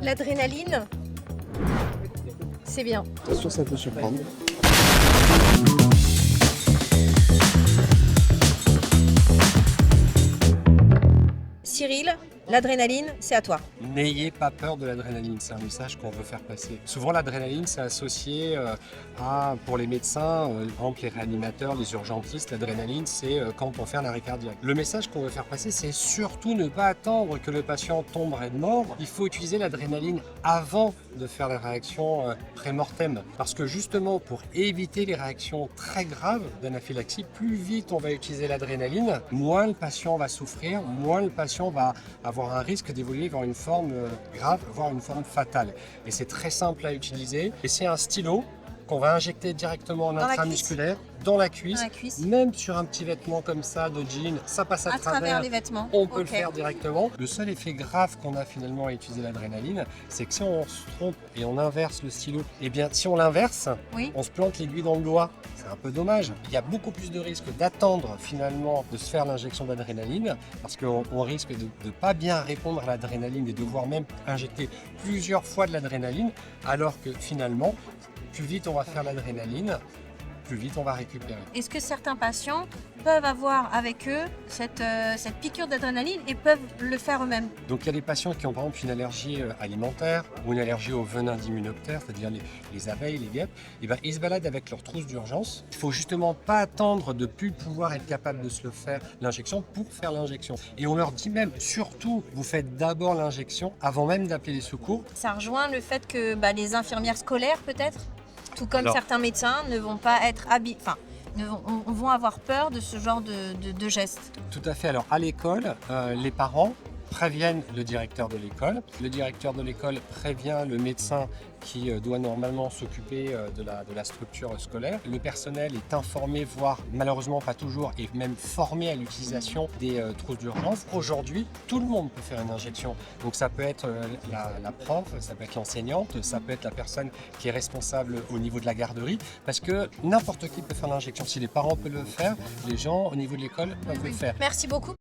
L'adrénaline, c'est bien. Attention, ça peut surprendre. Cyril, l'adrénaline, c'est à toi. N'ayez pas peur de l'adrénaline, c'est un message qu'on veut faire passer. Souvent l'adrénaline c'est associé pour les médecins, par exemple les réanimateurs, les urgentistes, l'adrénaline c'est quand on fait un arrêt cardiaque. Le message qu'on veut faire passer c'est surtout ne pas attendre que le patient tombe raide mort. Il faut utiliser l'adrénaline avant de faire la réaction pré-mortem. Parce que justement pour éviter les réactions très graves d'anaphylaxie, plus vite on va utiliser l'adrénaline, moins le patient va souffrir, moins le patient va avoir un risque d'évoluer vers une forme grave, voire une forme fatale. Et c'est très simple à utiliser. Et c'est un stylo qu'on va injecter directement en intramusculaire, dans la cuisse, même sur un petit vêtement comme ça de jean, ça passe à travers les vêtements. On peut le faire directement. Le seul effet grave qu'on a finalement à utiliser l'adrénaline, c'est que si on se trompe et on inverse le stylo, et bien si on l'inverse, on se plante l'aiguille dans le doigt. C'est un peu dommage. Il y a beaucoup plus de risques d'attendre finalement de se faire l'injection d'adrénaline parce qu'on risque de ne pas bien répondre à l'adrénaline et de devoir même injecter plusieurs fois de l'adrénaline alors que finalement, plus vite on va faire l'adrénaline, plus vite on va récupérer. Est-ce que certains patients peuvent avoir avec eux cette piqûre d'adrénaline et peuvent le faire eux-mêmes? Donc il y a des patients qui ont par exemple une allergie alimentaire ou une allergie au venin d'hyménoptère, c'est-à-dire les abeilles, les guêpes, et ben, ils se baladent avec leur trousse d'urgence. Il ne faut justement pas attendre de plus pouvoir être capable de se le faire l'injection pour faire l'injection. Et on leur dit même, surtout, vous faites d'abord l'injection avant même d'appeler les secours. Ça rejoint le fait que les infirmières scolaires peut-être, tout comme Alors, certains médecins, ne vont pas être vont avoir peur de ce genre de gestes. Tout à fait. Alors à l'école, les parents préviennent le directeur de l'école. Le directeur de l'école prévient le médecin qui doit normalement s'occuper de la structure scolaire. Le personnel est informé, voire malheureusement pas toujours, et même formé à l'utilisation des trousses d'urgence. Aujourd'hui, tout le monde peut faire une injection. Donc ça peut être la prof, ça peut être l'enseignante, ça peut être la personne qui est responsable au niveau de la garderie, parce que n'importe qui peut faire l'injection. Si les parents peuvent le faire, les gens au niveau de l'école peuvent le faire. Merci beaucoup.